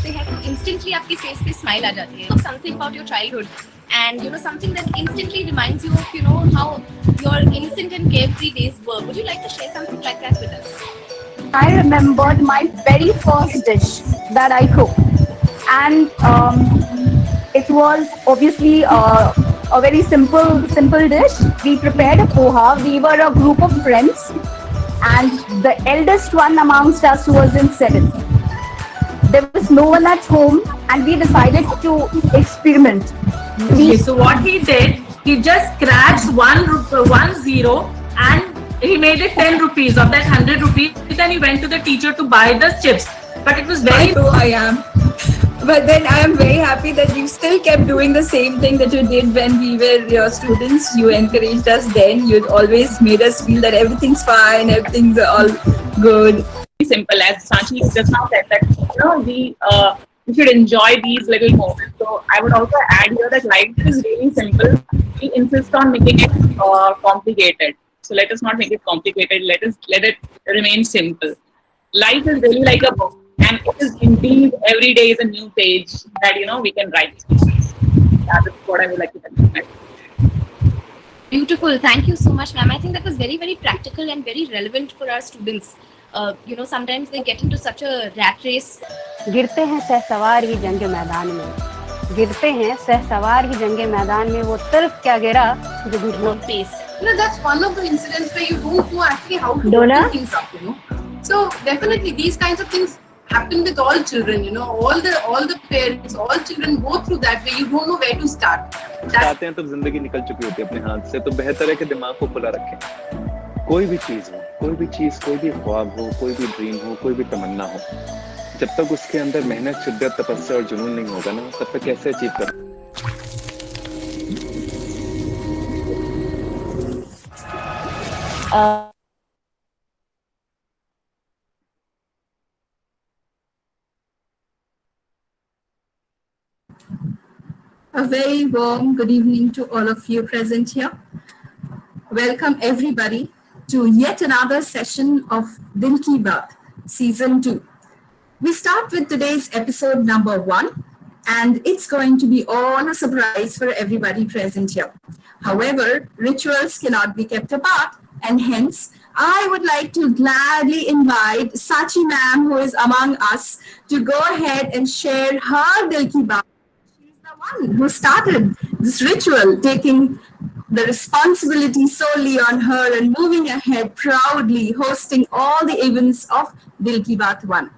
देखते हैं तो instantly आपके face पे smile आ जाती है. Something about your childhood, and something that instantly reminds you of how your innocent and carefree days were. Would you like to share something like that with us? I remembered my very first dish that I cooked, and it was obviously a very simple dish. We prepared a poha. We were a group of friends, and the eldest one amongst us was in seventh. There was no one at home, and we decided to experiment. Okay, so what he did, he just scratched one zero and he made it 10 rupees of that 100 rupees. Then he went to the teacher to buy the chips. But it was very. I am. But then I am very happy that you still kept doing the same thing that you did when we were your students. You encouraged us then. You'd always made us feel that everything's fine, everything's all good. Simple, as Sanchi just now said, that we should enjoy these little moments. So I would also add here that life is really simple. We insist on making it complicated. So let us not make it complicated. Let it remain simple. Life is really like a book, and it is indeed every day is a new page that we can write. That is what I would like to tell you. Beautiful. Thank you so much, ma'am. I think that was very, very practical and very relevant for our students. Sometimes they get into such a rat race. गिरते हैं सहसवार ही जंग मैदान में, गिरते हैं सहसवार ही जंग मैदान में, वो तरफ क्या गिरा जो घुटनों pace. That's one of the incidents where you don't know actually how to open things up. So definitely these kinds of things happen with all children. All the parents, all children go through that where you don't know where to start. आते हैं तो जिंदगी निकल चुकी होती है अपने हाथ से, तो बेहतर है कि दिमाग को खुला रखें. कोई भी चीज हो, कोई भी ख्वाब हो, कोई भी ड्रीम हो, कोई भी तमन्ना हो, जब तक उसके अंदर मेहनत, शिद्दत, तपस्या और जुनून नहीं होगा ना, तब तक कैसे अचीव कर. A very warm good evening to all of you present here. Welcome everybody to yet another session of Dil Ki Baat, Season 2. We start with today's episode number 1, and it's going to be all a surprise for everybody present here. However, rituals cannot be kept apart, and hence, I would like to gladly invite Sachi ma'am, who is among us, to go ahead and share her Dil Ki Baat. She's the one who started this ritual, taking the responsibility solely on her and moving ahead proudly, hosting all the events of Dil Ki Baat 1.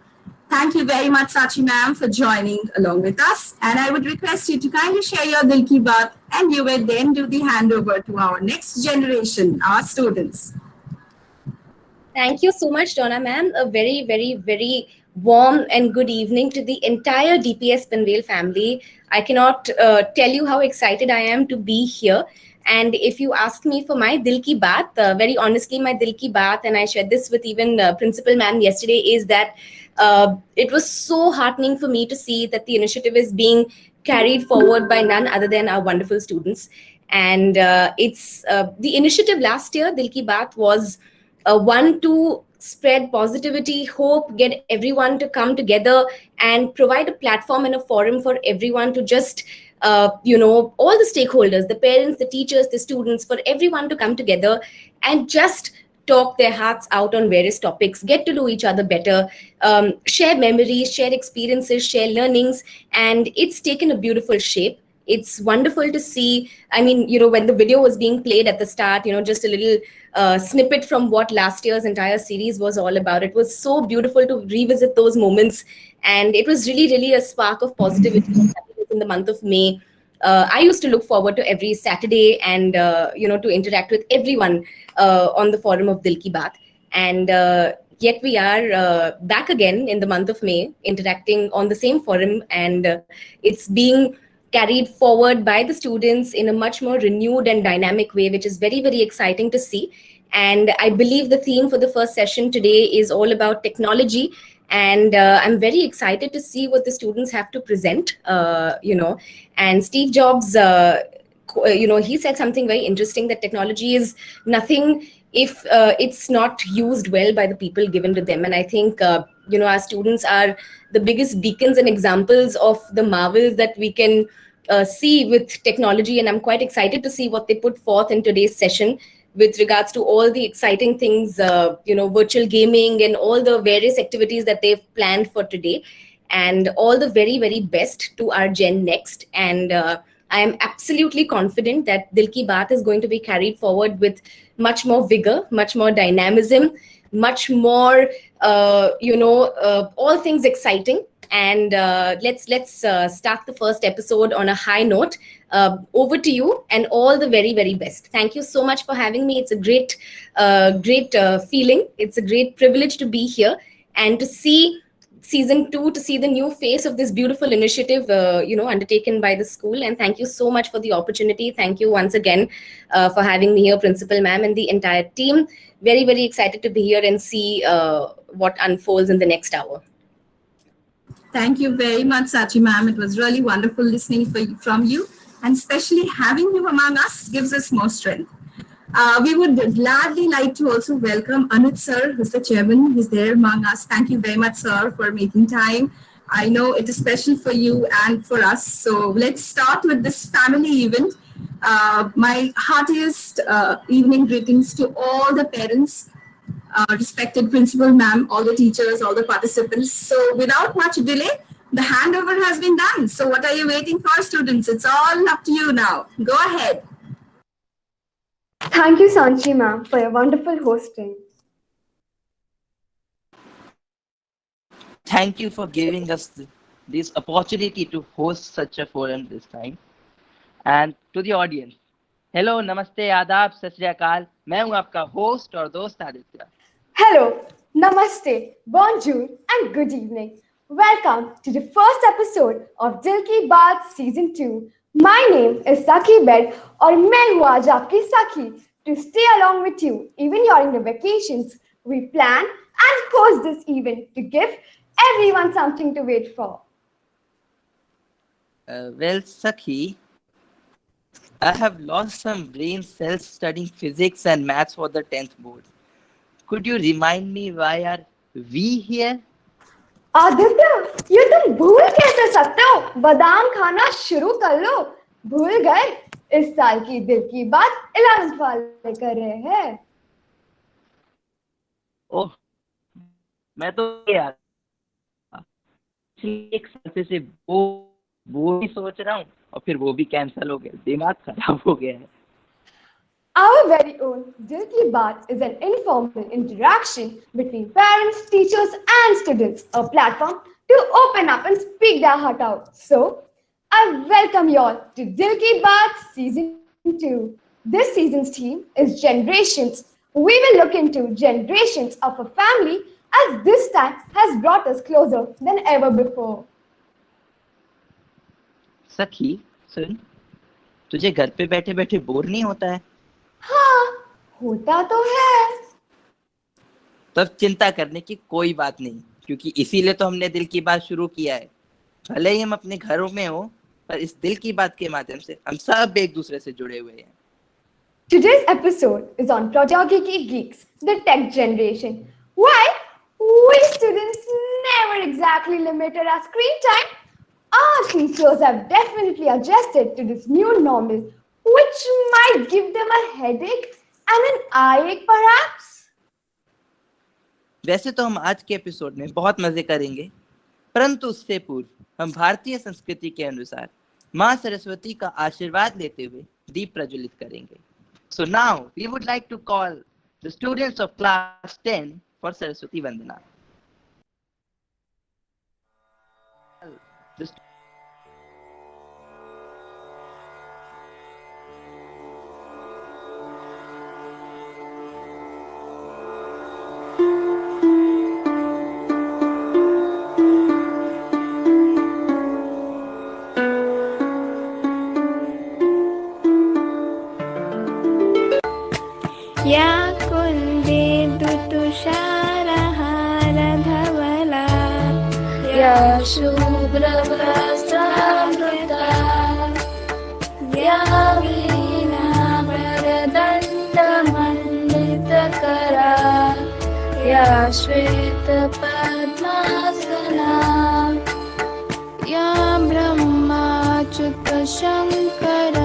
Thank you very much, Sachi ma'am, for joining along with us. And I would request you to kindly share your Dil Ki Baat, and you will then do the handover to our next generation, our students. Thank you so much, Donna ma'am. A very, very, very warm and good evening to the entire DPS Panvel family. I cannot tell you how excited I am to be here. And if you ask me for my Dil Ki Baat, very honestly, my Dil Ki Baat, and I shared this with even Principal Ma'am yesterday, is that it was so heartening for me to see that the initiative is being carried forward by none other than our wonderful students. And it's the initiative last year, Dil Ki Baat, was one to spread positivity, hope, get everyone to come together and provide a platform and a forum for everyone to just all the stakeholders, the parents, the teachers, the students, for everyone to come together and just talk their hearts out on various topics, get to know each other better, share memories, share experiences, share learnings, and it's taken a beautiful shape. It's wonderful to see. I mean, when the video was being played at the start, just a little snippet from what last year's entire series was all about. It was so beautiful to revisit those moments. And it was really, really a spark of positivity in the month of May. I used to look forward to every Saturday and, to interact with everyone on the forum of Dil Ki Baat. And yet we are back again in the month of May, interacting on the same forum. And it's being carried forward by the students in a much more renewed and dynamic way, which is very, very exciting to see. And I believe the theme for the first session today is all about technology. And I'm very excited to see what the students have to present, And Steve Jobs, he said something very interesting, that technology is nothing if it's not used well by the people given to them. And I think our students are the biggest beacons and examples of the marvels that we can see with technology, and I'm quite excited to see what they put forth in today's session with regards to all the exciting things, virtual gaming and all the various activities that they've planned for today. And all the very, very best to our Gen Next. And I am absolutely confident that Dil Ki Baat is going to be carried forward with much more vigor, much more dynamism, much more, all things exciting. And let's start the first episode on a high note. Over to you, and all the very, very best. Thank you so much for having me. It's a great feeling. It's a great privilege to be here and to see season 2, to see the new face of this beautiful initiative, undertaken by the school. And thank you so much for the opportunity. Thank you once again for having me here, Principal Ma'am, and the entire team. Very, very excited to be here and see what unfolds in the next hour. Thank you very much, Sachi ma'am. It was really wonderful listening from you, and especially having you among us gives us more strength. We would gladly like to also welcome Anuj sir, who's the chairman. He's there among us. Thank you very much, sir, for making time. I know it is special for you and for us. So let's start with this family event. My heartiest evening greetings to all the parents, respected principal ma'am, all the teachers, all the participants. So without much delay, the handover has been done. So what are you waiting for, students? It's all up to you now. Go ahead. Thank you, Sanchi ma'am, for your wonderful hosting. Thank you for giving us this opportunity to host such a forum this time. And to the audience, hello, namaste, adab, sat shri akal. मैं हूं आपका host और दोस्त Aditya. Hello, namaste, bonjour, and good evening. Welcome to the first episode of Dil Ki Baat Season 2. My name is Sakhi Bed, और मैं हूँ आज आपकी Sakhi. To stay along with you, even during the vacations, we plan and host this event to give everyone something to wait for. Well, Sakhi, I have lost some brain cells studying physics and maths for the 10th board. Could you remind me why are we here? Aditya, ये तुम भूल कैसे सकते हो? बादाम खाना शुरू कर लो. भूल गए? इस साल की दिल की बात 11th वाले कर रहे हैं. ओह, मैं तो यार एक साल से वो भी सोच रहा हूँ और फिर वो भी कैंसिल हो गया. दिमाग खराब हो गया है. Our very own Dil Ki Baat is an informal interaction between parents, teachers, and students, a platform to open up and speak their heart out. So, I welcome you all to Dil Ki Baat Season 2. This season's theme is Generations. We will look into generations of a family, as this time has brought us closer than ever before. सखी, सुन, तुझे घर पे बैठे बैठे bore नहीं होता है? हाँ, होता तो है. तब चिंता करने की कोई बात नहीं, क्योंकि इसीलिए तो हमने दिल की बात शुरू किया है. भले ही हम अपने घरों में हो, पर इस दिल की बात के माध्यम से हम सब एक दूसरे से जुड़े हुए हैं. Today's episode is on Pratyogiki Geeks, the tech generation. Why? We students never exactly limited our screen time. Our teachers have definitely adjusted to this new normal, which might give them a headache and an eye-ache perhaps. वैसे तो हम आज के episode में बहुत मजे करेंगे, परंतु उससे पूर्व हम भारतीय संस्कृति के अनुसार माँ सरस्वती का आशीर्वाद लेते हुए दीप प्रज्वलित करेंगे. So now we would like to call the students of class 10 for Saraswati Vandana. या कुन्देन्दुतुषारहारधवला या शुभ्रवस्त्रावृता या वीणावरदण्डमण्डितकरा या श्वेतपद्मासना या ब्रह्माच्युतशङ्कर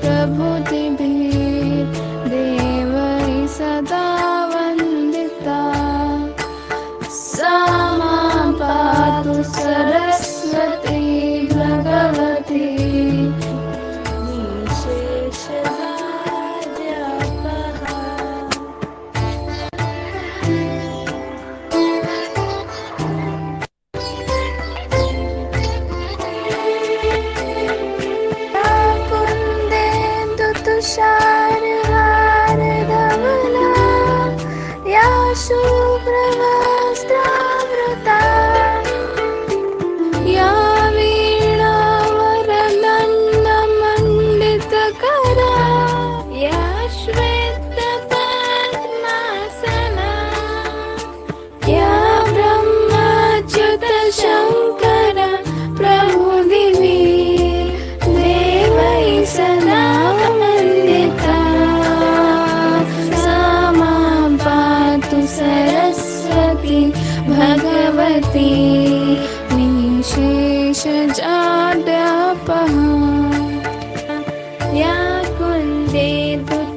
प्रभृतिभिः देवैः सदा वन्दिता सा मां पातु सरस्वती भगवती निःशेषराजपहा। तुषारहारधवला या शुभ्रवस्त्रावृता या वीणावरदण्डमण्डितकरा या श्वेतपद्मासना या ब्रह्माच्युतशङ्कर प्रभृतिभिः देवैः सदा वन्दिता सा मां पातु सरस्वती भगवती निःशेषजाड्यापहा या कुन्दे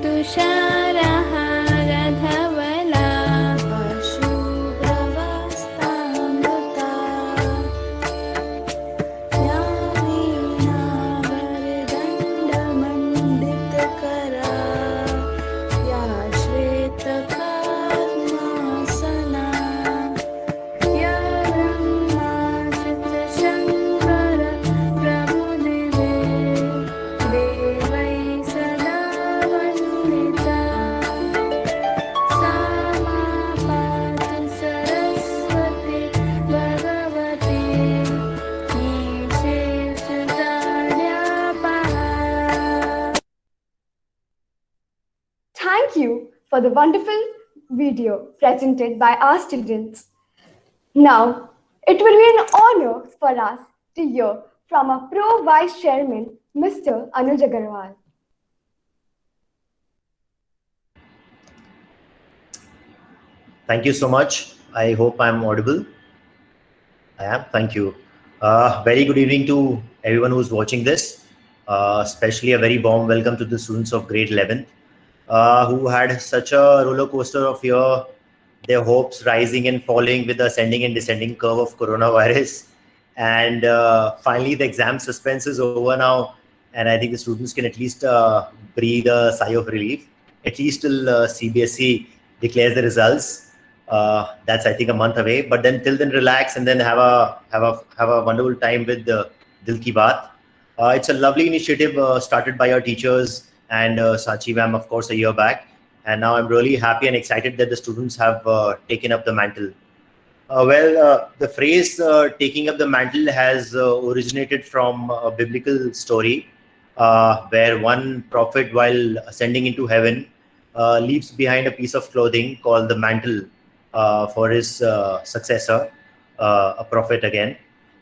तुषारहारधवला शुभ्रवस्त्रामृता या वीणावरदण्डमण्डितकरा या श्वेतपद्मासना या ब्रह्माच्युतशङ्कर प्रभृतिभिः देवैः सदा वन्दिता सा मां पातु Saraswati Bhagwati निःशेषजाड्यापहा। Thank you for the wonderful video presented by our students. Now, it will be an honor for us to hear from our Pro Vice Chairman, Mr. Anuj Agarwal. Thank you so much. I hope I'm audible. I am. Thank you. Very good evening to everyone who's watching this. Especially a very warm welcome to the students of grade 11th who had such a roller coaster of year, their hopes rising and falling with the ascending and descending curve of coronavirus. And finally, the exam suspense is over now. And I think the students can at least breathe a sigh of relief, at least till CBSE declares the results. That's, I think, a month away. But then till then, relax and then have a wonderful time with Dil Ki Baat. It's a lovely initiative started by our teachers and Sachi ma'am, of course, a year back. And now I'm really happy and excited that the students have taken up the mantle. The phrase taking up the mantle has originated from a biblical story where one prophet, while ascending into heaven, leaves behind a piece of clothing called the mantle for his successor, a prophet again.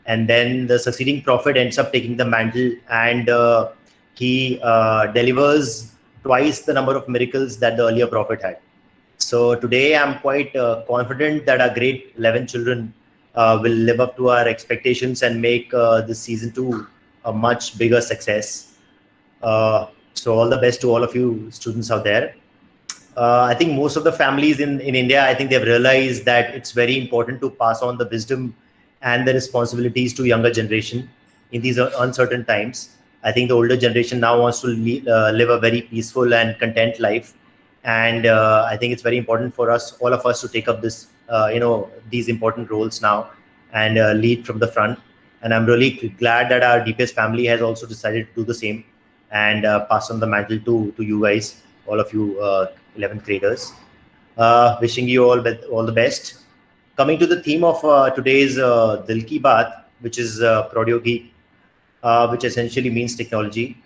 And then the succeeding prophet ends up taking the mantle, and he delivers twice the number of miracles that the earlier prophet had. So today I'm quite confident that our grade 11 children will live up to our expectations and make this season 2 a much bigger success. So all the best to all of you students out there. I think most of the families in India, I think they've realized that it's very important to pass on the wisdom and the responsibilities to younger generation in these uncertain times. I think the older generation now wants to live a very peaceful and content life. And I think it's very important for us, all of us, to take up this, these important roles now and lead from the front. And I'm really glad that our DPS family has also decided to do the same and pass on the mantle to you guys, all of you 11th graders. Wishing you all the best. Coming to the theme of today's Dil Ki Baat, which is Pradyogik, which essentially means technology.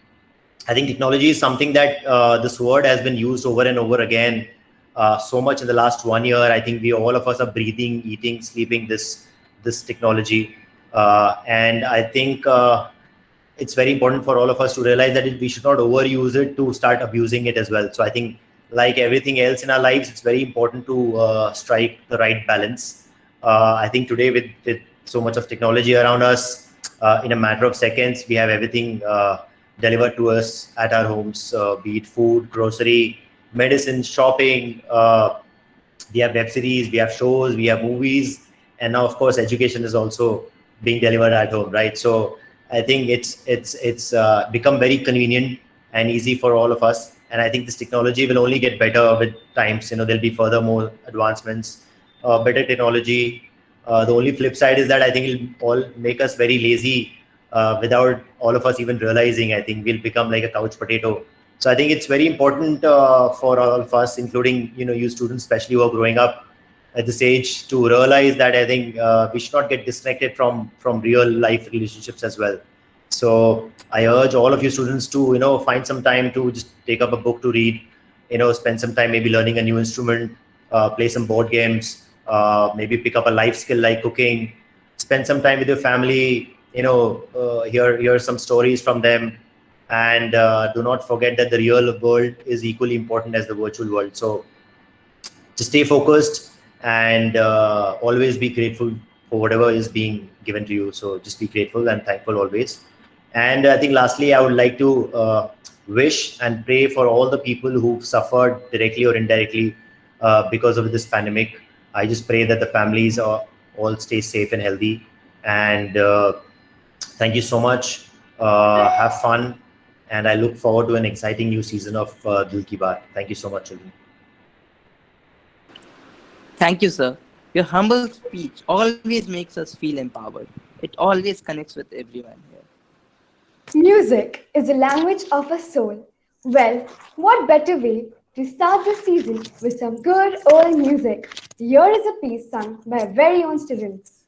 I think technology is something that this word has been used over and over again so much in the last 1 year. I think all of us are breathing, eating, sleeping this technology. And I think it's very important for all of us to realize that we should not overuse it to start abusing it as well. So I think like everything else in our lives, it's very important to strike the right balance. I think today with so much of technology around us, in a matter of seconds, we have everything delivered to us at our homes, be it food, grocery, medicine, shopping. We have web series, we have shows, we have movies, and now of course education is also being delivered at home, right? So I think it's become very convenient and easy for all of us, and I think this technology will only get better with times. There'll be further more advancements, better technology. The only flip side is that I think it'll all make us very lazy without all of us even realizing. I think we'll become like a couch potato. So I think it's very important for all of us, including you students, especially who are growing up at this age, to realize that I think we should not get disconnected from real life relationships as well. So I urge all of you students to find some time to just take up a book to read, spend some time maybe learning a new instrument, play some board games, maybe pick up a life skill like cooking, spend some time with your family, hear some stories from them, and do not forget that the real world is equally important as the virtual world. So just stay focused and always be grateful for whatever is being given to you. So just be grateful and thankful always. And I think lastly, I would like to wish and pray for all the people who've suffered directly or indirectly because of this pandemic. I just pray that the families all stay safe and healthy. And thank you so much. Have fun. And I look forward to an exciting new season of Dil Ki Baat. Thank you so much, children. Thank you, sir. Your humble speech always makes us feel empowered. It always connects with everyone here. Music is a language of a soul. Well, what better way to start the season with some good old music? Here is a piece sung by our very own students.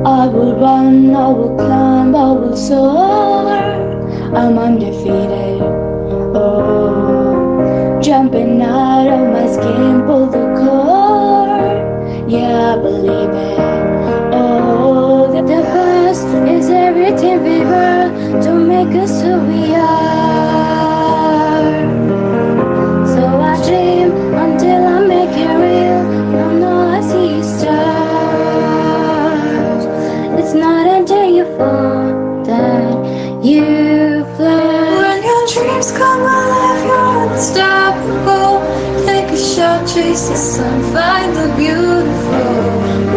I will run, I will climb, I will soar. I'm undefeated. Oh, jumping out of my skin, pull the cord. Yeah, I believe it. Oh, the past is everything we were to make us who we are. So I dream until I make it real. And all I see is stars. It's not until you fall that you fly. When your dreams come alive, you're unstoppable. Take a shot, chase the sun, find the beautiful.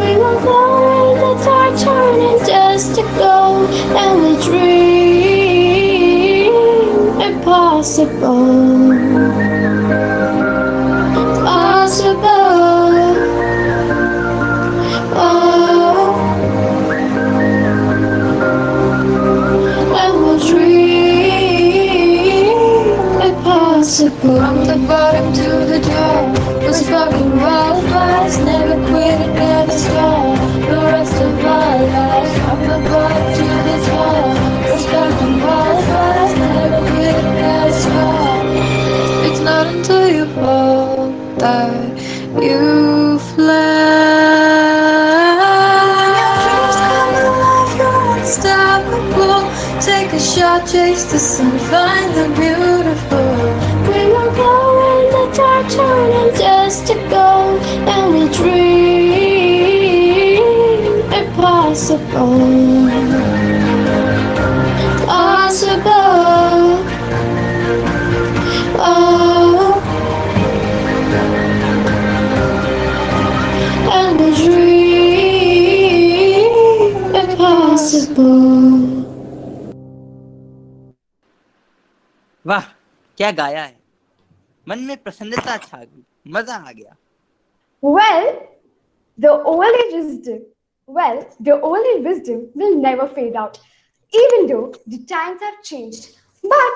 We will go in the dark, turning dust to gold, and we dream impossible. Possible. Oh. And we'll dream impossible. From the bottom to the top, we're sparking wildfires, never quit, never stop. The rest of our lives, from the bottom to the top, we're sparking wildfires, never quit, never stop. It's not until you fall that you fly. Unstoppable. Take a shot, chase the sun, find the beautiful. We will go in the dark, turning dust to gold, and we dream impossible. Possible. Oh. And we dream impossible. वाह, क्या गाया है। मन में प्रसन्नता छा गई, मजा आ गया। Well, the old age wisdom will never fade out, even though the times have changed. But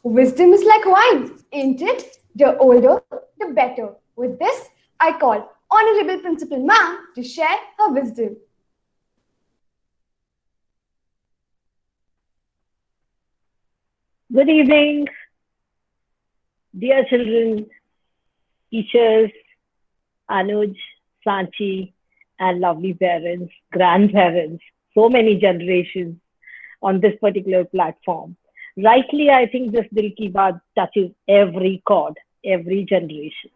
wisdom is like wine, ain't it? The older, the better. With this, I call Honorable Principal Ma'am to share her wisdom. Good evening, dear children, teachers, Anuj, Sanchi, and lovely parents, grandparents, so many generations on this particular platform. Rightly, I think this Dil Ki Baat touches every chord, every generation.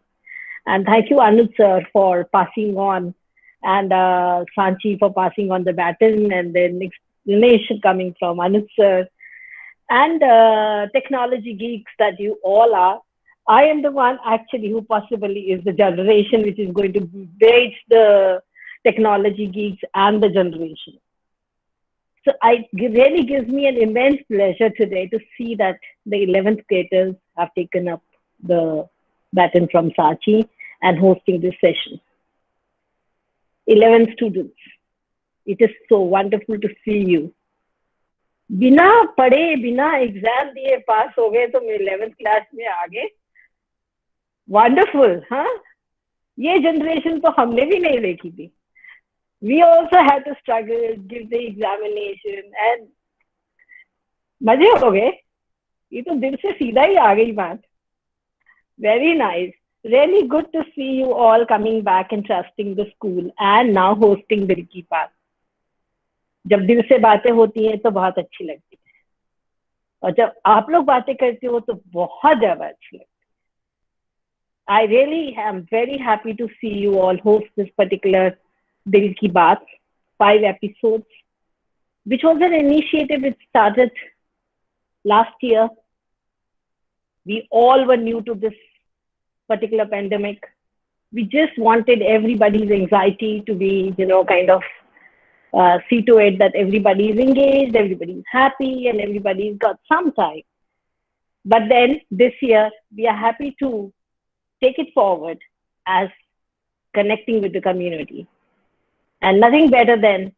And thank you, Anuj sir, for passing on, and Sanchi for passing on the baton, and then explanation coming from Anuj sir, and technology geeks that you all are. I am the one actually who possibly is the generation which is going to bridge the technology geeks and the generation. So it really gives me an immense pleasure today to see that the 11th graders have taken up the baton from Sachi and hosting this session. 11 students, it is so wonderful to see you. बिना पढ़े बिना exam दिए पास हो गए तो 11th class में आ गए. Wonderful, हाँ. ये जनरेशन तो हमने भी नहीं देखी थी. We also had to struggle, give the examination, and मजे हो गए. ये तो दिल से सीधा ही आ गई बात. Very nice. Really good to see you all coming back and trusting the school and now hosting Dil Ki Baat. जब दिल से बातें होती हैं तो बहुत अच्छी लगती है, और जब आप लोग बातें करते हो तो बहुत ज्यादा अच्छी लगती है. I really am very happy to see you all host this particular Dil Ki Baat, 5 episodes, which was an initiative which started last year. We all were new to this particular pandemic. We just wanted everybody's anxiety to be, kind of see to it that everybody is engaged, everybody is happy, and everybody's got some time. But then this year, we are happy to take it forward as connecting with the community. And nothing better than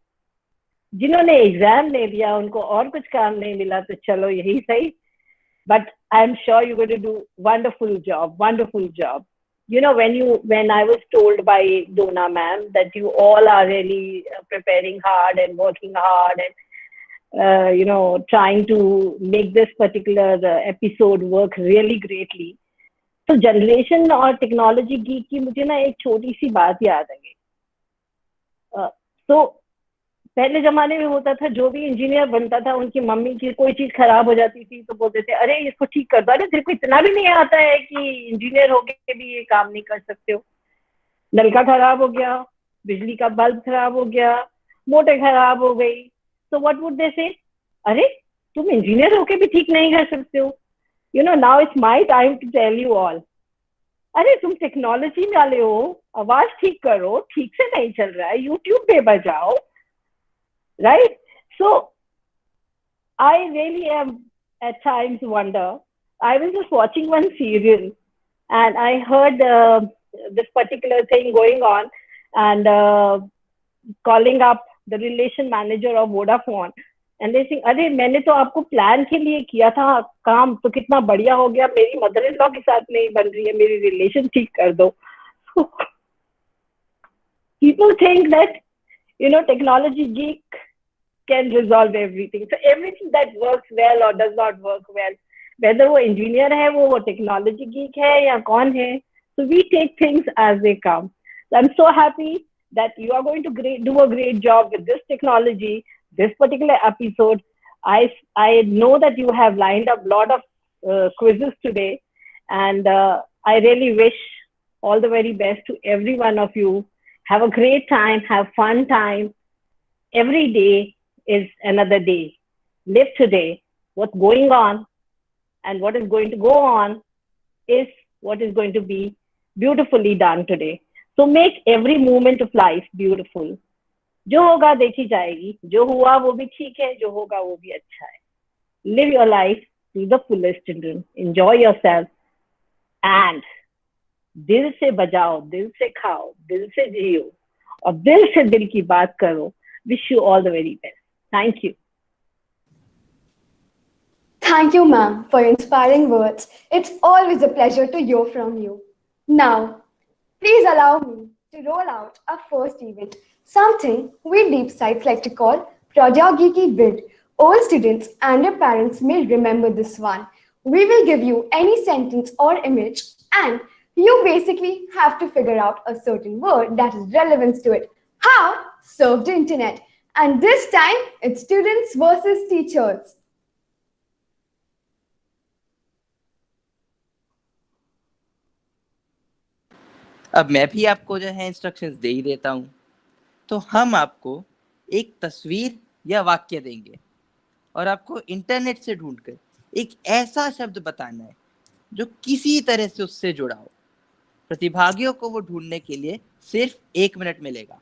जिन्होंने exam नहीं दिया उनको और कुछ काम नहीं मिला तो चलो यही सही. But I'm sure you're going to do wonderful job. When I was told by Dona ma'am that you all are really preparing hard and working hard and, trying to make this particular episode work really greatly. तो generation और technology geek की मुझे ना एक छोटी सी बात याद आ गई. तो पहले जमाने में होता था जो भी इंजीनियर बनता था उनकी मम्मी की कोई चीज खराब हो जाती थी तो बोलते थे अरे इसको ठीक कर दो. अरे तेरे को इतना भी नहीं आता है कि इंजीनियर होके भी ये काम नहीं कर सकते हो. नलका खराब हो गया, बिजली का बल्ब खराब हो गया, मोटर खराब हो गई, तो व्हाट वुड दे से, अरे तुम इंजीनियर होके भी ठीक नहीं कर सकते हो. Now it's my time to tell you all, अरे तुम टेक्नोलॉजी वाले हो, आवाज ठीक करो, ठीक से नहीं चल रहा है, यूट्यूब पे बजाओ. Right? So I really am at times wonder. I was just watching one serial and I heard this particular thing going on and calling up the relation manager of Vodafone and they saying, अरे मैंने तो आपको plan के लिए किया था काम, तो कितना बढ़िया हो गया, मेरी मदर इन लॉ के साथ नहीं बन रही है, मेरी रिलेशन ठीक कर दो. People think that technology geek can resolve everything. So everything that works well or does not work well, whether वो engineer है, वो technology geek है या कौन है, so we take things as they come. So I'm so happy that you are going to do a great job with this technology, this particular episode. I know that you have lined up a lot of quizzes today, and I really wish all the very best to every one of you. Have a great time, have fun time. Every day is another day. Live today. What's going on and what is going to go on is what is going to be beautifully done today. So make every moment of life beautiful. जो होगा देखी जाएगी, जो हुआ वो भी ठीक है, जो होगा वो भी अच्छा है. Live your life to the fullest, children. Enjoy yourself and दिल से बजाओ, दिल से खाओ, दिल से जियो और दिल से दिल की बात करो. Wish you all the very best. Thank you. Thank you, ma'am, for your inspiring words. It's always a pleasure to hear from you. Now, please allow me to roll out our first event, something we deep sites like to call Prajageeki Bid, All students and your parents may remember this one. We will give you any sentence or image, and you basically have to figure out a certain word that is relevant to it. How? Serve the internet. And this time, it's students versus teachers. अब मैं भी आपको जो है instructions दे ही देता हूँ। तो हम आपको एक तस्वीर या वाक्य देंगे और आपको इंटरनेट से ढूंढकर एक ऐसा शब्द बताना है जो किसी तरह से उससे जुड़ा हो। प्रतिभागियों को वो ढूंढने के लिए सिर्फ 1 मिनट मिलेगा।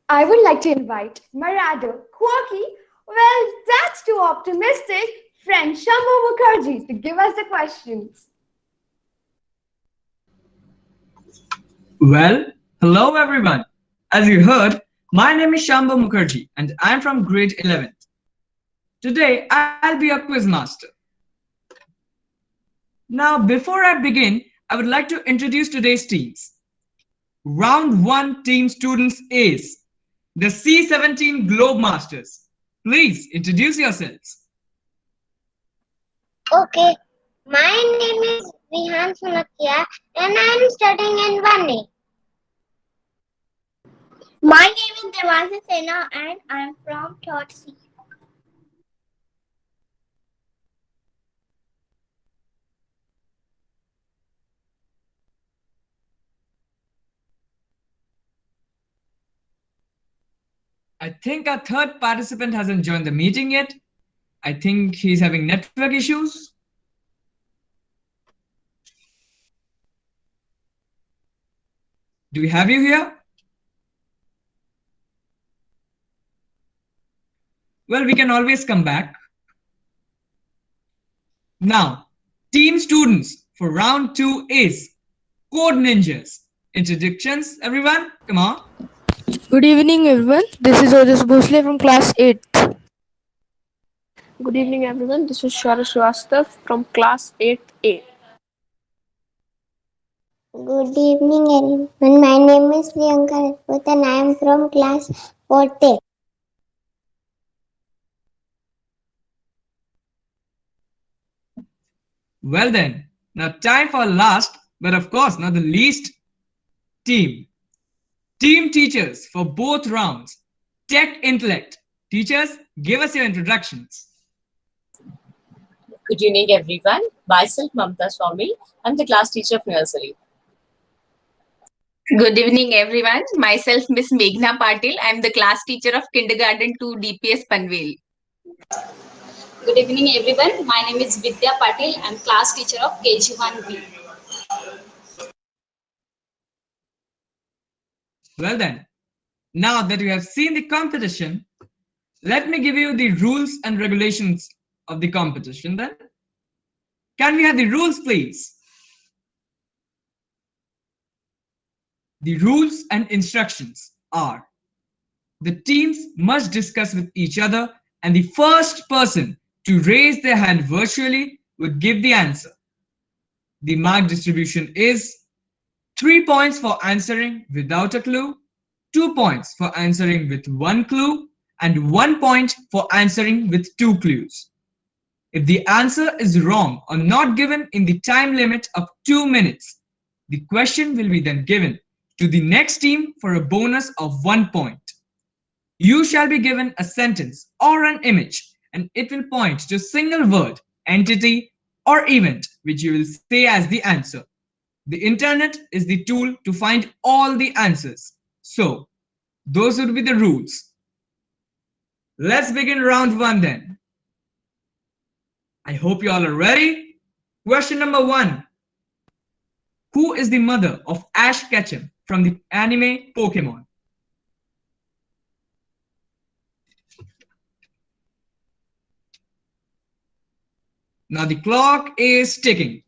I would like to invite my rather quirky, well, that's too optimistic, friend Shambhu Mukherjee to give us the questions. Well, hello everyone. As you heard, my name is Shambhu Mukherjee and I'm from grade 11th. Today, I'll be a quiz master. Now, before I begin, I would like to introduce today's teams. Round 1 team students is the C17 Globe Masters. Please introduce yourselves. Okay, my name is Vihan Sunakia and I am studying in 1A. My name is Devanshi Sena and I am from 3rd C. I think our third participant hasn't joined the meeting yet. I think he's having network issues. Do we have you here? Well, we can always come back. Now, team students for round 2 is Code Ninjas. Introductions, everyone. Come on. Good evening, everyone. This is Ojas Bhosle from class 8th. Good evening, everyone. This is Shara Srivastav from class 8A. Good evening, everyone. My name is Priyanka Rajput and I am from class 4th. Well then, now time for last, but of course not the least, team. Team teachers for both rounds. Tech Intellect. Teachers, give us your introductions. Good evening, everyone. Myself, Mamta Swami. I'm the class teacher of nursery. Good evening, everyone. Myself, Miss Meghna Patil. I'm the class teacher of Kindergarten 2 DPS Panvel. Good evening, everyone. My name is Vidya Patil. I'm class teacher of KG1B. Well then, now that you have seen the competition, let me give you the rules and regulations of the competition then. Can we have the rules, please? The rules and instructions are: the teams must discuss with each other and the first person to raise their hand virtually would give the answer. The mark distribution is 3 points for answering without a clue, 2 points for answering with 1 clue, and 1 point for answering with 2 clues. If the answer is wrong or not given in the time limit of 2 minutes, the question will be then given to the next team for a bonus of 1 point. You shall be given a sentence or an image, and it will point to a single word, entity, or event which you will say as the answer. The internet is the tool to find all the answers. So, those would be the rules. Let's begin round 1 then. I hope you all are ready. Question number 1. Who is the mother of Ash Ketchum from the anime Pokemon? Now the clock is ticking.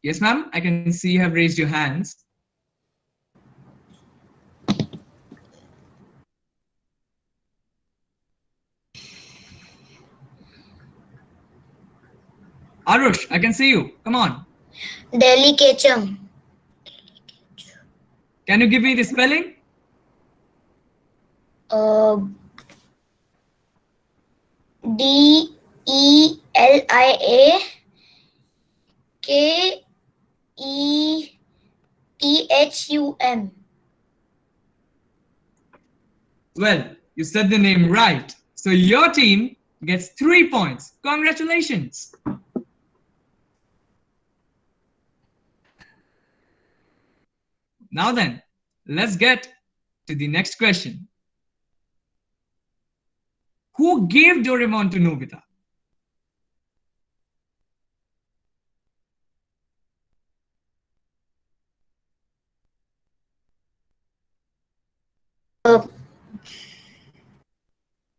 Yes, ma'am, I can see you have raised your hands. Arush, I can see you. Come on. Delhi Ketchum. Can you give me the spelling? DELIAKETHUM. Well, you said the name right. So your team gets 3 points. Congratulations. Now then, let's get to the next question. Who gave Doraemon to Nobita?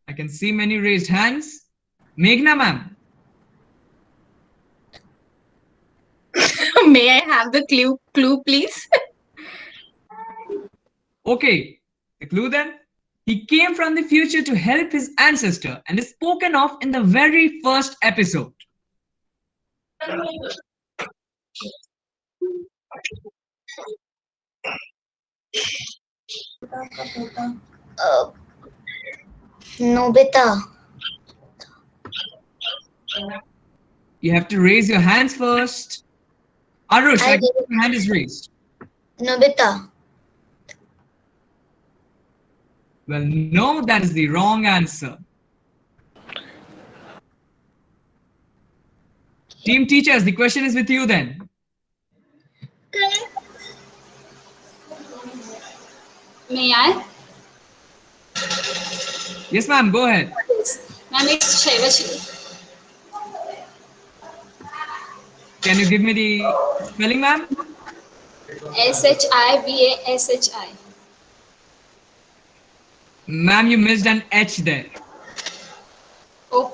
I can see many raised hands. Meghna ma'am. May I have the clue, please? Okay, the clue then. He came from the future to help his ancestor and is spoken of in the very first episode. Nobita. You have to raise your hands first. Arush, I can see your hand is raised. Nobita. Well, no, that is the wrong answer. Team teachers, the question is with you then. May I? Yes, ma'am, go ahead. Ma'am, it's Shaivashri. Can you give me the spelling, ma'am? SHIVASHI. Ma'am, you missed an H there. Oh,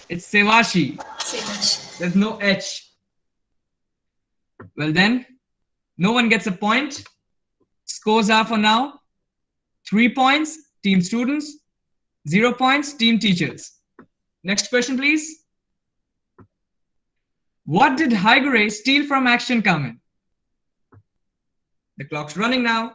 It's Sevashi. Sevashi. There's no H. Well then, no one gets a point. Scores are for now 3 points, team students, 0 points, team teachers. Next question, please. What did Higure steal from Action Kamen? The clock's running now.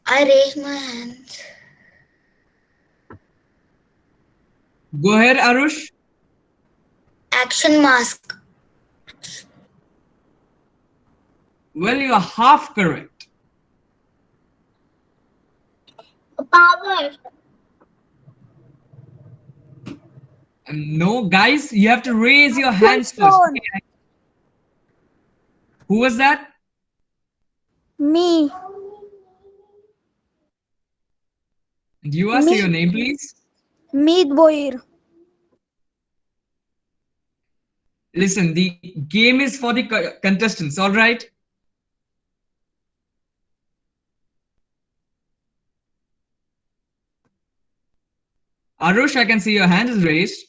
I raised my hand. Go ahead, Arush. Action mask. Well, you are half correct. Power. No, guys, you have to raise your hands first. Who was that? Me. And you are, say your name, please. Meet Boir. Listen, the game is for the contestants, all right? Arush, I can see your hand is raised.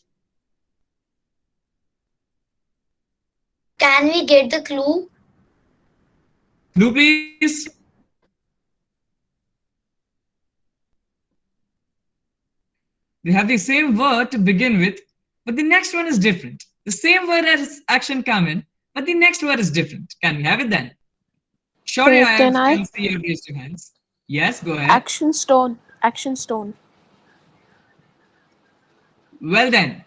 Can we get the clue? Clue, please. They have the same word to begin with, but the next one is different. The same word as Action Kamen, but the next word is different. Can we have it then? Sorry, I Can I? can see you raised your hands. Yes, go ahead. Action Stone. Action Stone. Well then,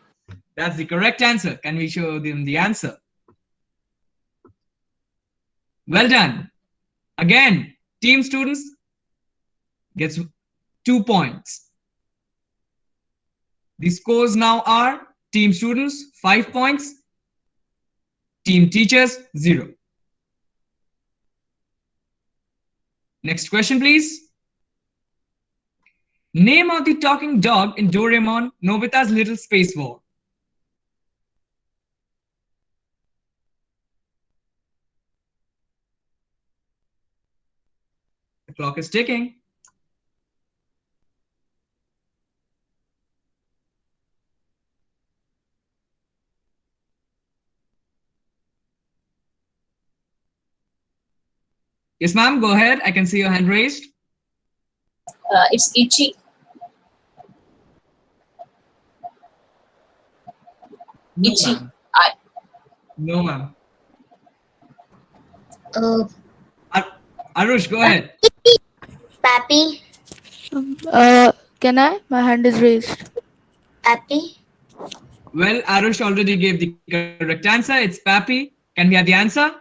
that's the correct answer. Can we show them the answer? Well done. Again, team students gets 2 points. The scores now are team students 5 points, team teachers 0. Next question, please. Name of the talking dog in Doraemon Nobita's Little Space War. The clock is ticking. Yes, ma'am, go ahead. I can see your hand raised. It's itchy. No, Itchy. ma'am. No, ma'am. Arush, go ahead. Pappy. Can I? My hand is raised. Pappy. Well, Arush already gave the correct answer. It's Pappy. Can we have the answer?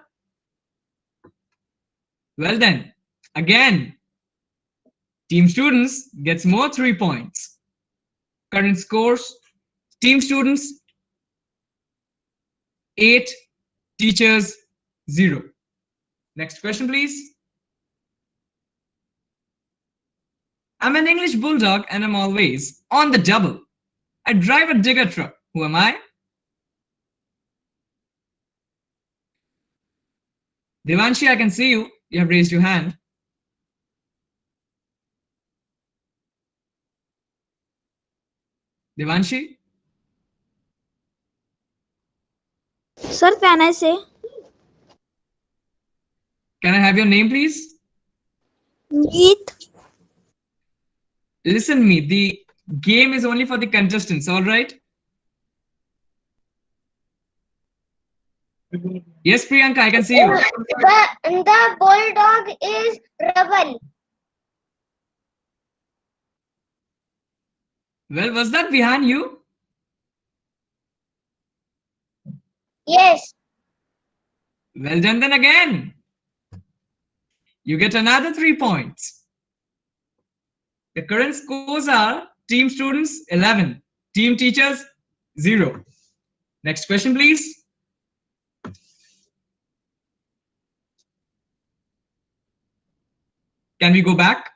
Well then, again, team students gets more 3 points. Current scores, team students 8, teachers 0. Next question, please. I'm an English bulldog and I'm always on the double. I drive a digger truck. Who am I? Devanshi, I can see you. You have raised your hand. Devanshi? Sir, can I say? Can I have your name, please? Meet. Listen me, the game is only for the contestants, all right? Yes, Priyanka, I can see you. The bulldog is Rubble. Well, was that behind you? Yes. Well done then again. You get another 3 points. The current scores are team students 11, team teachers 0. Next question, please. Can we go back?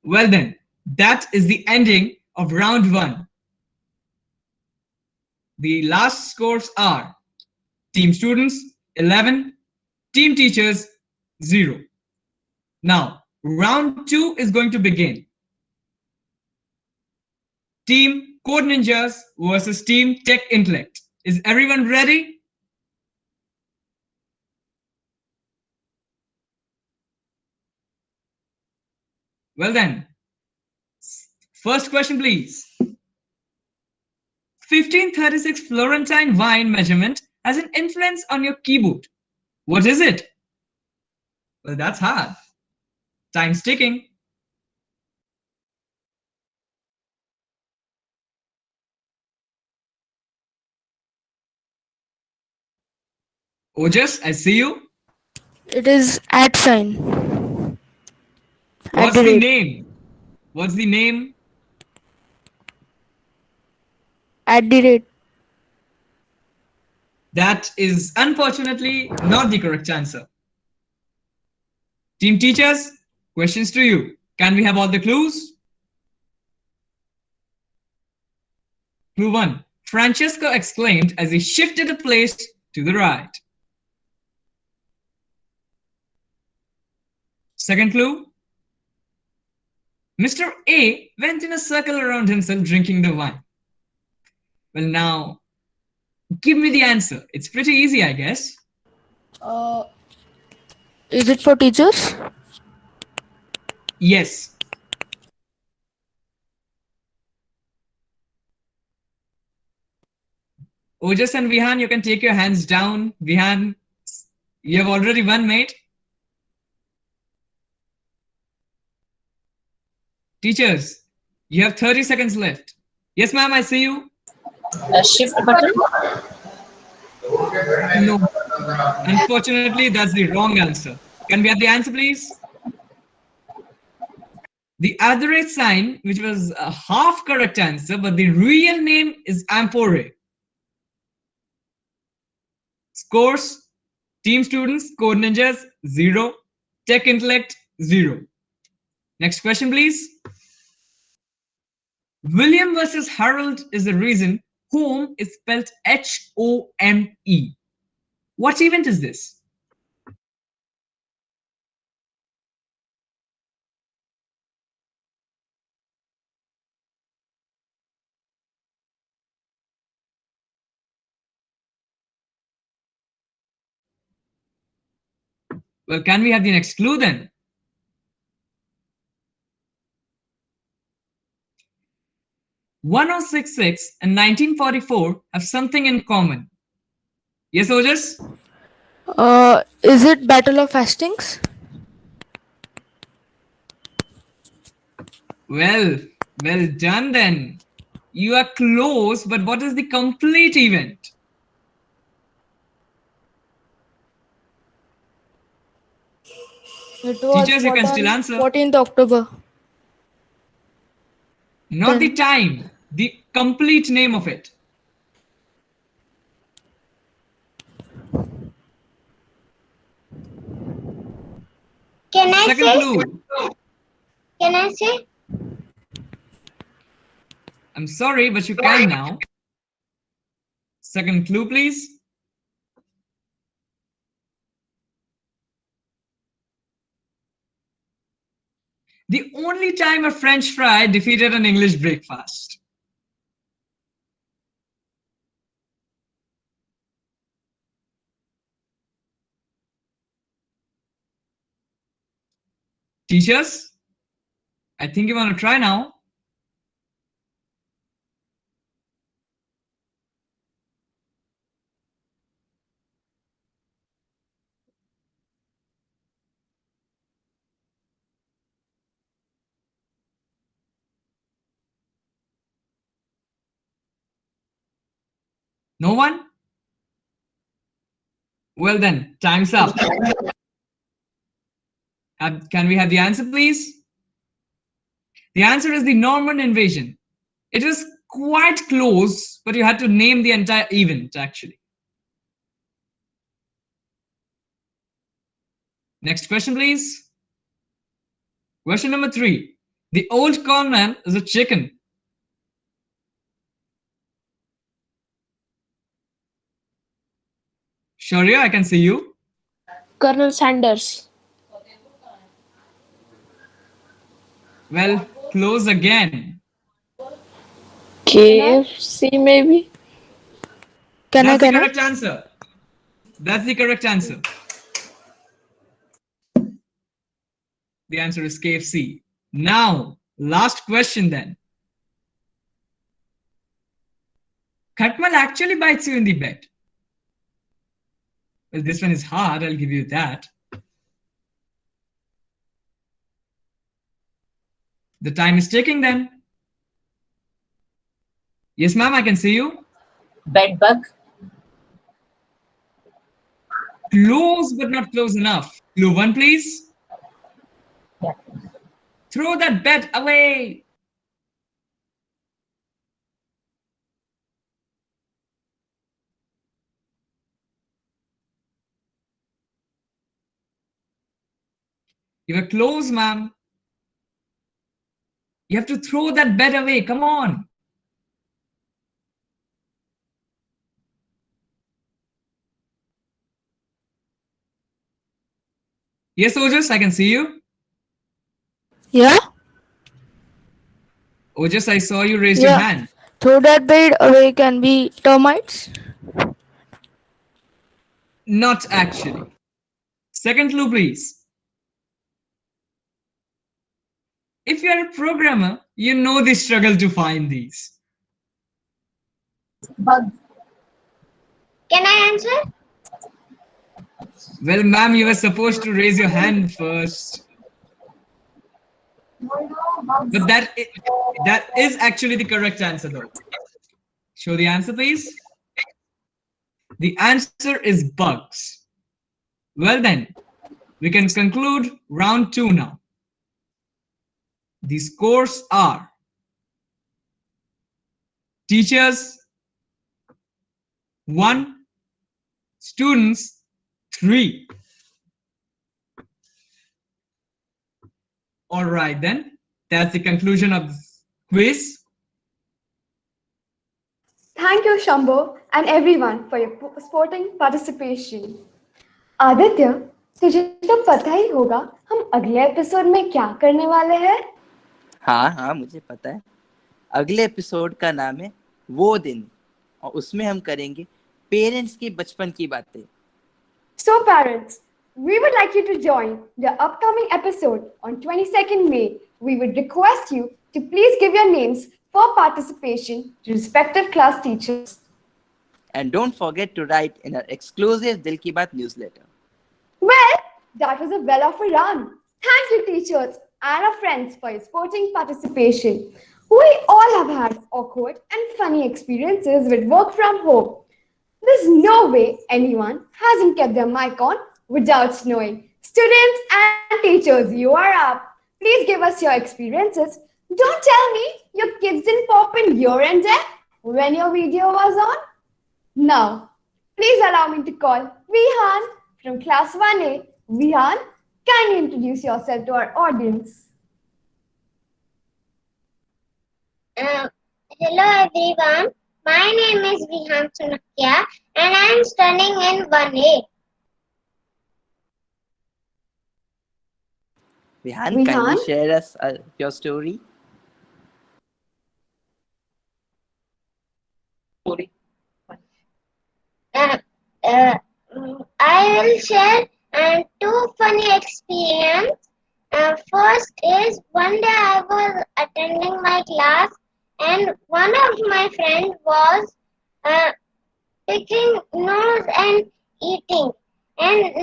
Well then, that is the ending of round 1. The last scores are team students 11, team teachers 0. Now, round 2 is going to begin. Team Code Ninjas versus Team Tech Intellect. Is everyone ready? Well then, first question please. 1536 Florentine wine measurement has an influence on your keyboard. What is it? Well, that's hard. Time's ticking. Ojas, I see you. It is at sign. What's the name? What's the name? At the rate. That is unfortunately not the correct answer. Team teachers, questions to you. Can we have all the clues? Clue 1. Francesco exclaimed as he shifted the place to the right. Second clue. Mr. A went in a circle around himself drinking the wine. Well, now, give me the answer. It's pretty easy, I guess. Is it for teachers? Yes. Ojas and Vihan, you can take your hands down. Vihan, you have already won, mate. Teachers, you have 30 seconds left. Yes, ma'am, I see you. Shift button. No. Unfortunately, that's the wrong answer. Can we have the answer, please? The @ sign, which was a half correct answer, but the real name is Ampore. Scores, team students, Code Ninjas, 0. Tech Intellect, 0. Next question, please. William versus Harold is the reason home is spelled H-O-M-E. What event is this? Well, can we have the next clue then? "1066 and 1944 have something in common." Yes, Ojas? Is it Battle of Hastings? Well done then. You are close, but what is the complete event? It was Teachers, you can fought still on answer. 14th October. Not the Then- time, the complete name of it. Can I Second say? clue. Can I say? I'm sorry, but you can now. Second clue, please. The only time a French fry defeated an English breakfast. Teachers, I think you want to try now. No one? Well then, time's up. Can we have the answer, please? The answer is the Norman invasion. It was quite close, but you had to name the entire event, actually. Next question, please. Question number 3. The old con man is a chicken. Shaurya, I can see you. Colonel Sanders. Well, close again. KFC maybe? That's the correct answer. That's the correct answer. The answer is KFC. Now, last question then. Khatmal actually bites you in the bed. Well, this one is hard, I'll give you that. The time is ticking then. Yes, ma'am, I can see you. Bed bug. Close, but not close enough. Clue 1, please. Throw that bed away. You were close, ma'am. You have to throw that bed away. Come on. Yes, Ojas, I can see you. Yeah? Ojas, I saw you raise your Yeah. hand. Throw that bed away can be termites. Not actually. Second clue, please. If you are a programmer, you know the struggle to find these. Bug. Can I answer? Well, ma'am, you were supposed to raise your hand first. But that is actually the correct answer, though. Show the answer, please. The answer is bugs. Well then, we can conclude round 2 now. The scores are teachers 1, students 3. All right then, that's the conclusion of the quiz. Thank you, Shambho, and everyone for your sporting participation. Aditya, तुझे तो पता ही होगा हम अगले episode में क्या करने वाले हैं? हाँ, मुझे पता है। अगले एपिसोड का नाम है वो दिन, और उसमें हम करेंगे पेरेंट्स की बचपन की बातें। So parents, we would like you to join the upcoming episode on 22nd May. We would request you to please give your names for participation to respective class teachers. And don't forget to write in our exclusive Dil Ki Baat newsletter. Well, that was a well of a run. Thank you, teachers and our friends, for your sporting participation. We all have had awkward and funny experiences with work from home. There's no way anyone hasn't kept their mic on without knowing. Students and teachers, you are up. Please give us your experiences. Don't tell me your kids didn't pop in your end there when your video was on. Now, please allow me to call Vihan from class 1A. Vihan, can you introduce yourself to our audience? Hello everyone, my name is Vihan Sunakia and I am studying in 1A. Vihan, kindly share us your story. I will share two funny experiences. First is one day I was attending my class and one of my friends was picking nose and eating. And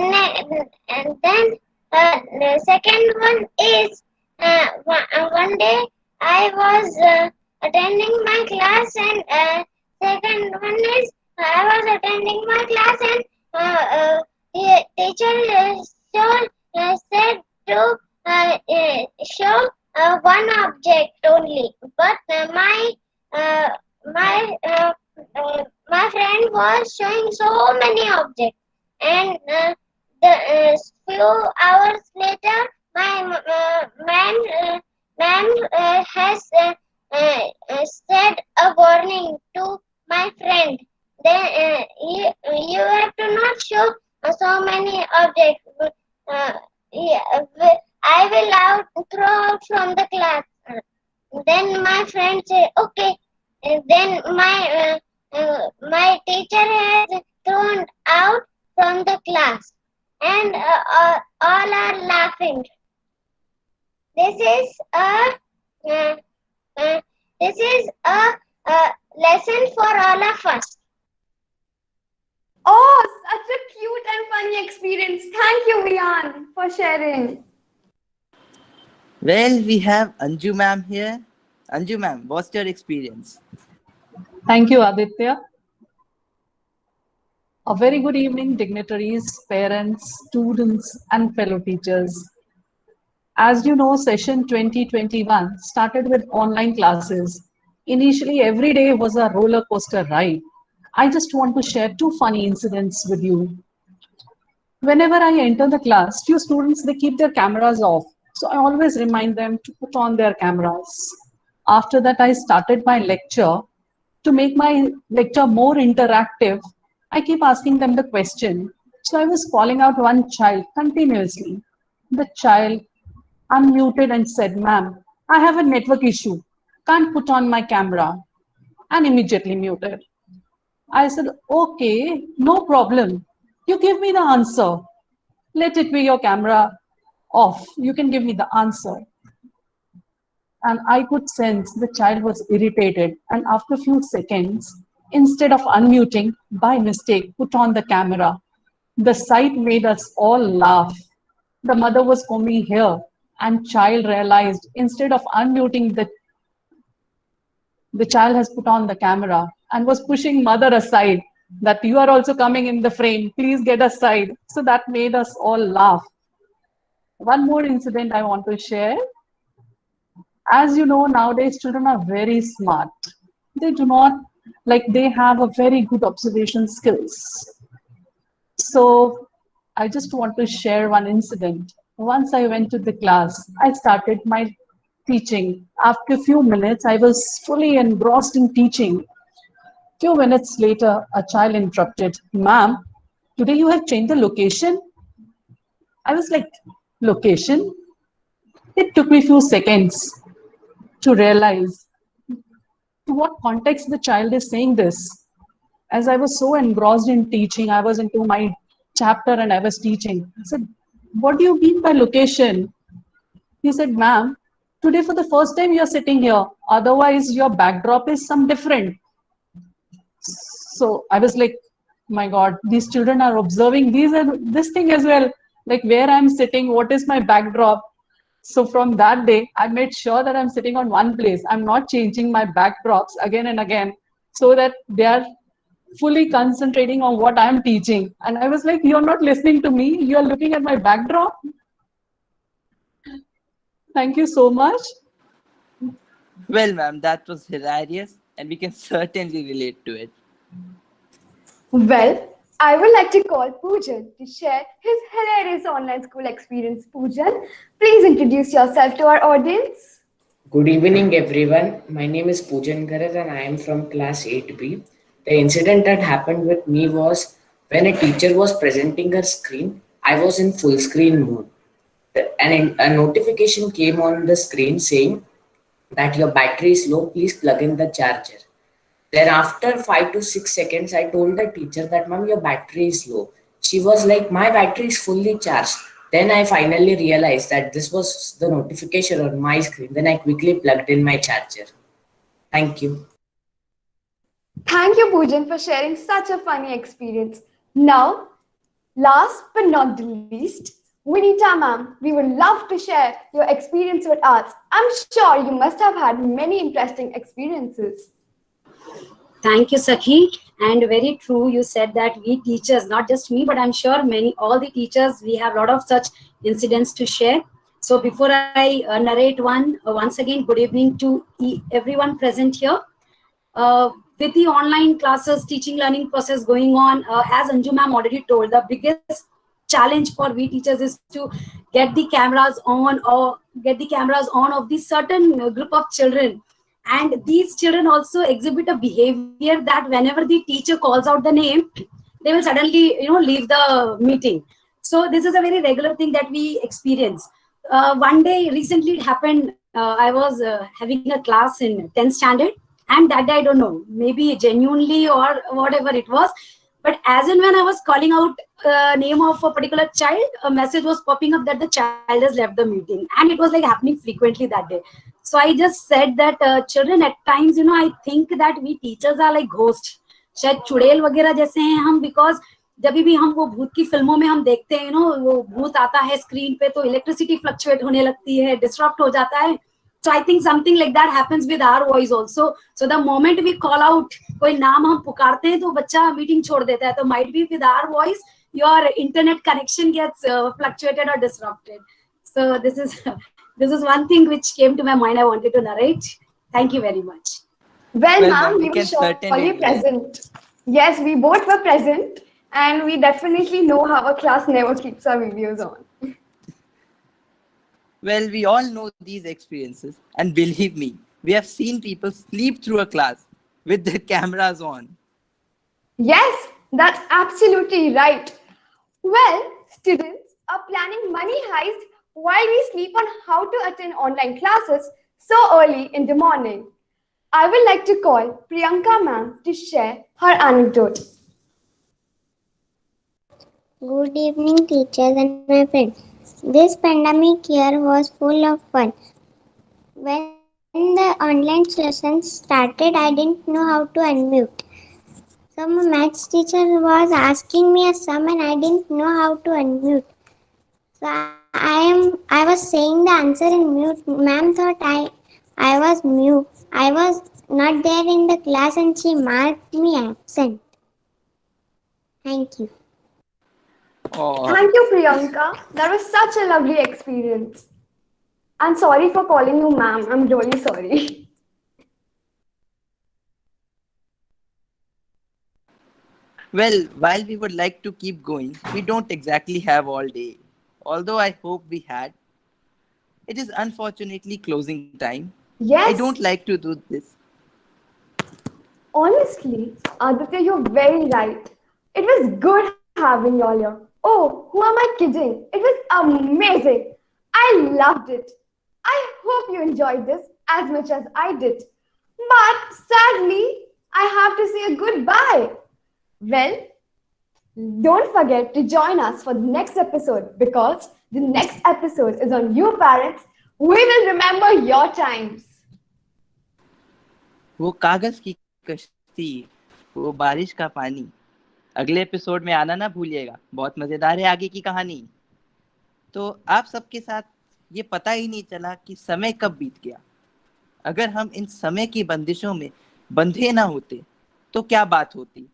then the second one is one day I was attending my class and second one is I was attending my class and the teacher said to show one object only, but my friend was showing so many objects, and the few hours later, my ma'am has said a warning to my friend. Then you have to not show so many objects. I will throw out from the class. Then my friend said, okay. And then my teacher has thrown out from the class, and all are laughing. This is a lesson for all of us. Oh, such a cute and funny experience. Thank you, Vihan, for sharing. Well, we have Anju ma'am here. Anju ma'am, what's your experience? Thank you, Aditya. A very good evening, dignitaries, parents, students, and fellow teachers. As you know, session 2021 started with online classes. Initially, every day was a roller coaster ride. I just want to share two funny incidents with you. Whenever I enter the class, few students, they keep their cameras off. So I always remind them to put on their cameras. After that, I started my lecture. To make my lecture more interactive, I keep asking them the question. So I was calling out one child continuously. The child unmuted and said, "Ma'am, I have a network issue. Can't put on my camera," and immediately muted. I said, "Okay, no problem. You give me the answer. Let it be your camera off. You can give me the answer." And I could sense the child was irritated, and after a few seconds, instead of unmuting, by mistake, put on the camera. The sight made us all laugh. The mother was combing hair, and child realized instead of unmuting, the child has put on the camera and was pushing mother aside, that "You are also coming in the frame, please get aside." So that made us all laugh. One more incident I want to share. As you know, nowadays children are very smart. They have a very good observation skills. So I just want to share one incident. Once I went to the class, I started my teaching. After a few minutes, I was fully engrossed in teaching. Few minutes later, a child interrupted, "Ma'am, today you have changed the location?" I was like, "Location?" It took me a few seconds to realize to what context the child is saying this. As I was so engrossed in teaching, I was into my chapter and I was teaching. I said, what do you mean by location? He said, ma'am, today for the first time you're sitting here. Otherwise, your backdrop is some different. So I was like, my God, these children are observing this thing as well. Like where I'm sitting, what is my backdrop? So from that day, I made sure that I'm sitting on one place. I'm not changing my backdrops again and again so that they are fully concentrating on what I'm teaching. And I was like, you're not listening to me. You're looking at my backdrop. Thank you so much. Well, ma'am, that was hilarious, and we can certainly relate to it. Well, I would like to call Poojan to share his hilarious online school experience. Poojan, please introduce yourself to our audience. Good evening, everyone. My name is Poojan Garaz and I am from class 8B. The incident that happened with me was when a teacher was presenting her screen, I was in full screen mode. And a notification came on the screen saying that your battery is low, please plug in the charger. Then after 5 to 6 seconds, I told the teacher that, ma'am, your battery is low. She was like, my battery is fully charged. Then I finally realized that this was the notification on my screen. Then I quickly plugged in my charger. Thank you. Thank you, Poojan, for sharing such a funny experience. Now, last but not the least, Vinita ma'am, we would love to share your experience with us. I'm sure you must have had many interesting experiences. Thank you, Sakhi. And very true, you said that we teachers, not just me, but I'm sure all the teachers, we have a lot of such incidents to share. So before I narrate once again, good evening to everyone present here. With the online classes, teaching learning process going on, as Anju ma'am already told, the biggest challenge for we teachers is to get the cameras on of the certain group of children. And these children also exhibit a behavior that whenever the teacher calls out the name, they will suddenly, leave the meeting. So this is a very regular thing that we experience. One day, recently it happened, I was having a class in 10th standard, and that day, I don't know, maybe genuinely or whatever it was, but as and when I was calling out name of a particular child, a message was popping up that the child has left the meeting, and it was like happening frequently that day. So I just said that children at times, I think that we teachers are like ghosts. शायद चुड़ैल वगैरह जैसे हैं हम, because जब भी हम वो भूत की फिल्मों में हम देखते हैं, वो भूत आता है स्क्रीन पे तो इलेक्ट्रिसिटी फ्लक्चुएट होने लगती है, डिस्टर्ब हो जाता है. So I think something like that happens with our voice also. So the moment we call out, कोई नाम हम पुकारते हैं तो बच्चा मीटिंग छोड़ देता है. तो might be with our voice, your internet connection gets fluctuated or disrupted. So this is one thing which came to my mind. I wanted to narrate. Thank you very much. Well, ma'am, we were surely present. Yes, we both were present, and we definitely know how a class never keeps our videos on. Well, we all know these experiences, and believe me, we have seen people sleep through a class with their cameras on. Yes, that's absolutely right. Well, students are planning money heist while we sleep on how to attend online classes so early in the morning. I would like to call Priyanka ma'am to share her anecdote. Good evening, teachers and my friends. This pandemic year was full of fun. When the online lessons started, I didn't know how to unmute. So my maths teacher was asking me a sum and I didn't know how to unmute. So I was saying the answer in mute. Ma'am thought I was mute. I was not there in the class and she marked me absent. Thank you. Oh. Thank you, Priyanka. That was such a lovely experience. I'm sorry for calling you ma'am. I'm really sorry. Well, while we would like to keep going, we don't exactly have all day. Although I hope we had. It is unfortunately closing time. Yes. I don't like to do this. Honestly, Aditya, you're very right. It was good having you all here. Oh, who am I kidding? It was amazing. I loved it. I hope you enjoyed this as much as I did. But sadly, I have to say a goodbye. Well, Don't forget to join us for the next episode because the next episode is on you parents. We will remember your times. वो कागज की कश्ती, वो बारिश का पानी। अगले episode में आना ना भूलिएगा, बहुत मजेदार है आगे की कहानी। तो आप सबके साथ ये पता ही नहीं चला कि समय कब बीत गया। अगर हम इन समय की बंदिशों में बंधे ना होते तो क्या बात होती।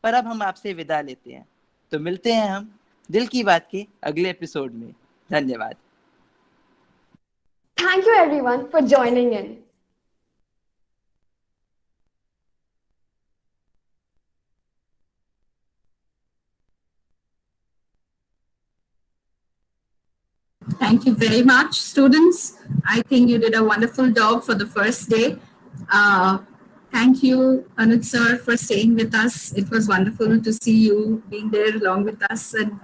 पर अब हम आपसे विदा लेते हैं, तो मिलते हैं हम दिल की बात के अगले एपिसोड में। धन्यवाद। Thank you everyone for joining in. Thank you very much, students. I think you did a wonderful job for the first day. Thank you, Anuj sir, for staying with us. It was wonderful to see you being there along with us. And